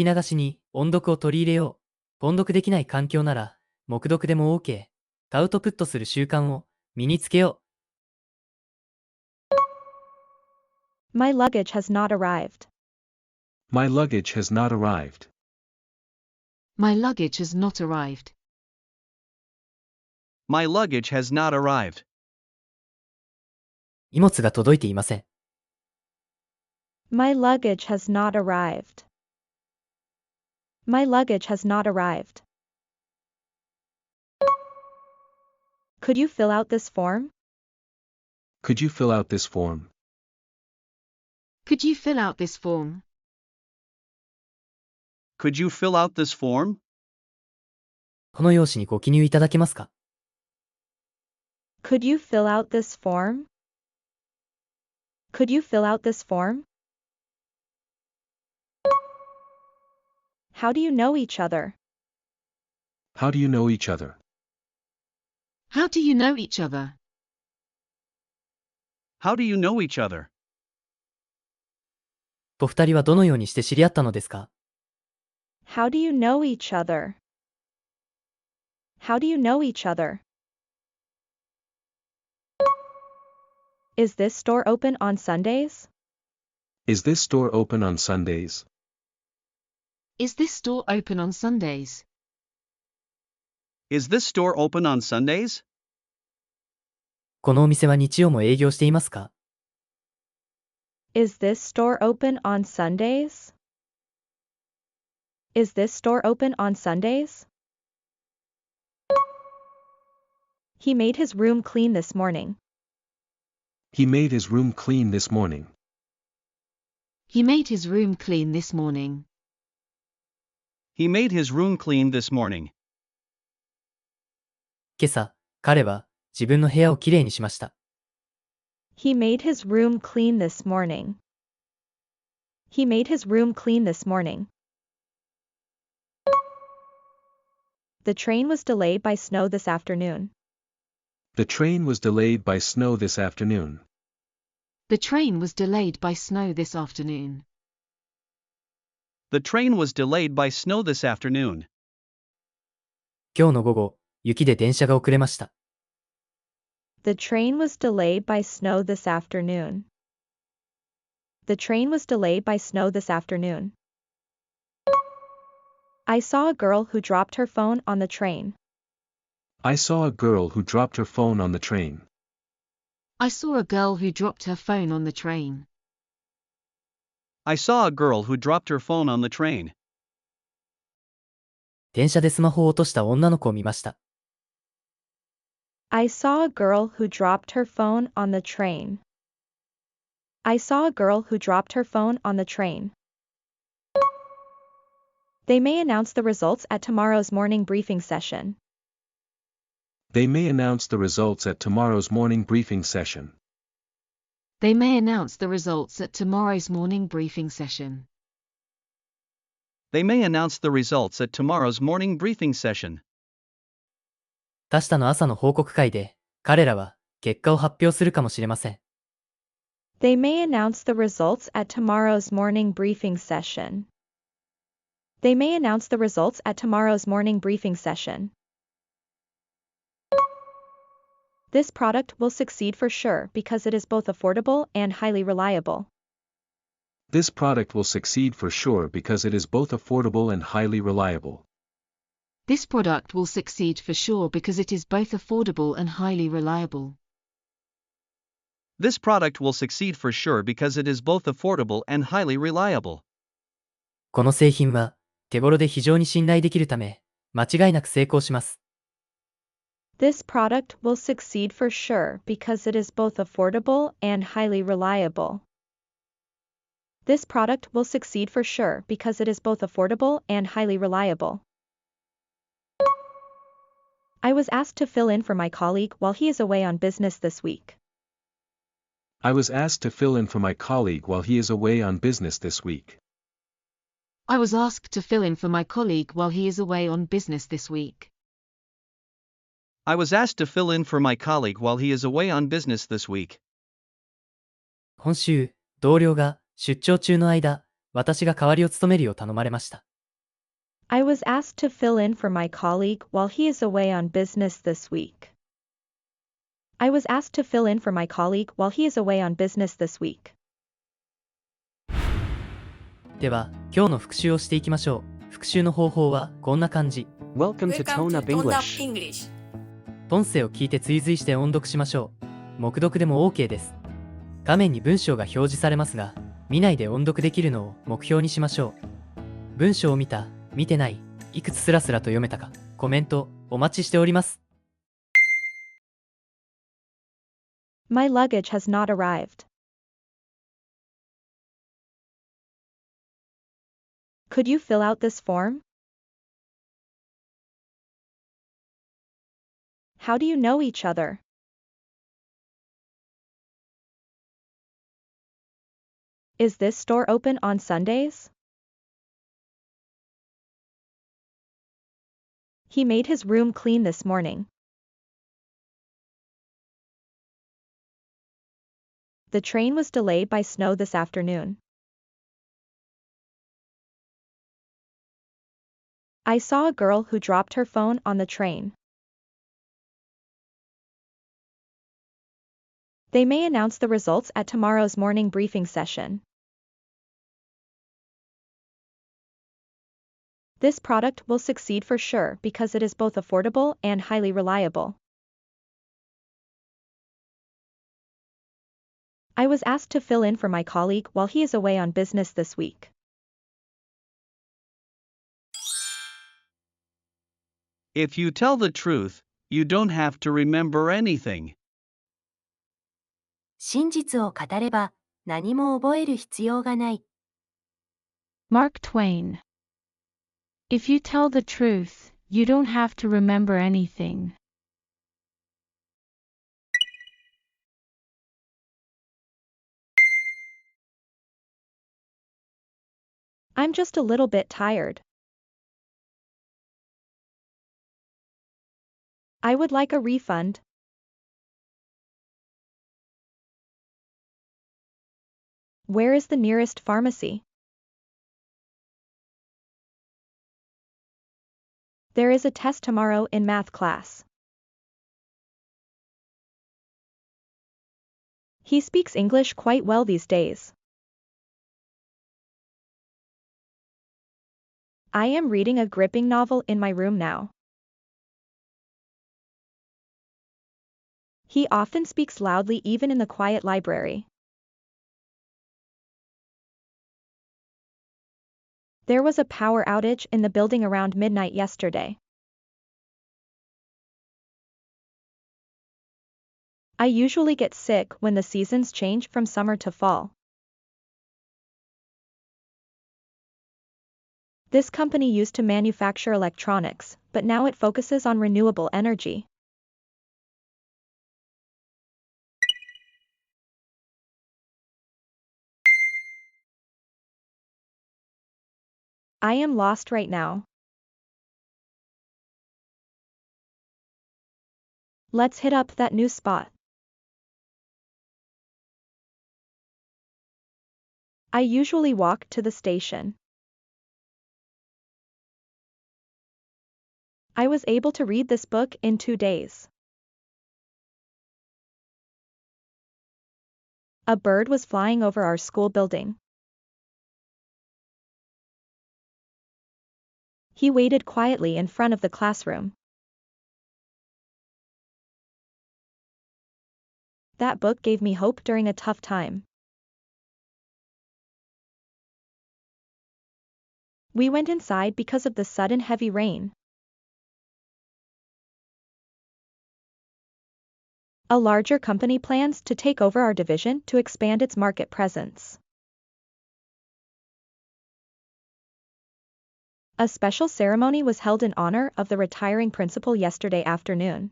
き流しに音読を取り入れよう。音読できない環境なら、黙読でも OK。アウトプットする習慣を身につけよう。My luggage has not arrived. My luggage has not arrived. My luggage has not arrived. My luggage has not arrived. 荷物が届いていません。My luggage has not arrived. My luggage has not arrived. Could you fill out this form? Could you fill out this form? Could you fill out this form? Could you fill out this form? この用紙にご記入いただけますか？ Could you fill out this form? Could you fill out this form? How do you know each other? How do you know each other? How do you know each other? How do you know each other? お二人はどのようにして知り合ったのですか？ How do you know each other? How do you know each other? Is this store open on Sundays? Is this store open on Sundays? Is this store open on Sundays? Is this store open on Sundays? このお店は日曜も営業していますか？ Is this store open on Sundays? Is this store open on Sundays? He made his room clean this morning. He made his room clean this morning. He made his room clean this morning. He made his room clean this morning. 今朝、彼は自分の部屋をきれいにしました。He made his room clean this morning. He made his room clean this morning. The train was delayed by snow this afternoon. The train was delayed by snow this afternoon. The train was delayed by snow this afternoon. The train was delayed by snow this afternoon. 今日の午後、雪で電車が遅れました。The train was delayed by snow this afternoon. The train was delayed by snow this afternoon. I saw a girl who dropped her phone on the train. I saw a girl who dropped her phone on the train. I saw a girl who dropped her phone on the train. I saw a girl who dropped her phone on the train. 電車でスマホを落とした女の子を見ました。I saw a girl who dropped her phone on the train. I saw a girl who dropped her phone on the train. They may announce the results at tomorrow's morning briefing session. They may announce the results at tomorrow's morning briefing session. They may announce the results at tomorrow's morning briefing session. They may announce the results at tomorrow's morning briefing session. 明日の朝の報告会で、彼らは結果を発表するかもしれません。They may announce the results at tomorrow's morning briefing session. They may announce the results at tomorrow's morning briefing session. This product will succeed for sure because it is both affordable and highly reliable. This product will succeed for sure because it is both affordable and highly reliable. This product will succeed for sure because it is both affordable and highly reliable. This product will succeed for sure because it is both affordable and highly reliable. この製品は手頃で非常に信頼できるため、間違いなく成功します。This product will succeed for sure because it is both affordable and highly reliable. This product will succeed for sure because it is both affordable and highly reliable. I was asked to fill in for my colleague while he is away on business this week. I was asked to fill in for my colleague while he is away on business this week. I was asked to fill in for my colleague while he is away on business this week. I was asked to fill in for my colleague while he is away on business this week. 今週、同僚が出張中の間、私が代わりを務めるよう頼まれました。I was asked to fill in for my colleague while he is away on business this week. I was asked to fill in for my colleague while he is away on business this week. では、今日の復習をしていきましょう。復習の方法はこんな感じ。Welcome to Tone Up English. 音声を聞いて追随して音読しましょう。黙読でも OK です。画面に文章が表示されますが、見ないで音読できるのを目標にしましょう。文章を見た、見てない、いくつスラスラと読めたか、コメントお待ちしております。My luggage has not arrived. Could you fill out this form? How do you know each other? Is this store open on Sundays? He made his room clean this morning. The train was delayed by snow this afternoon. I saw a girl who dropped her phone on the train. They may announce the results at tomorrow's morning briefing session. This product will succeed for sure because it is both affordable and highly reliable. I was asked to fill in for my colleague while he is away on business this week. If you tell the truth, you don't have to remember anything. 真実を語れば何も覚える必要がない。Mark Twain. If you tell the truth, you don't have to remember anything. I'm just a little bit tired. I would like a refund. Where is the nearest pharmacy? There is a test tomorrow in math class. He speaks English quite well these days. I am reading a gripping novel in my room now. He often speaks loudly even in the quiet library. There was a power outage in the building around midnight yesterday. I usually get sick when the seasons change from summer to fall. This company used to manufacture electronics, but now it focuses on renewable energy. I am lost right now. Let's hit up that new spot. I usually walk to the station. I was able to read this book in 2 days. A bird was flying over our school building. He waited quietly in front of the classroom. That book gave me hope during a tough time. We went inside because of the sudden heavy rain. A larger company plans to take over our division to expand its market presence. A special ceremony was held in honor of the retiring principal yesterday afternoon.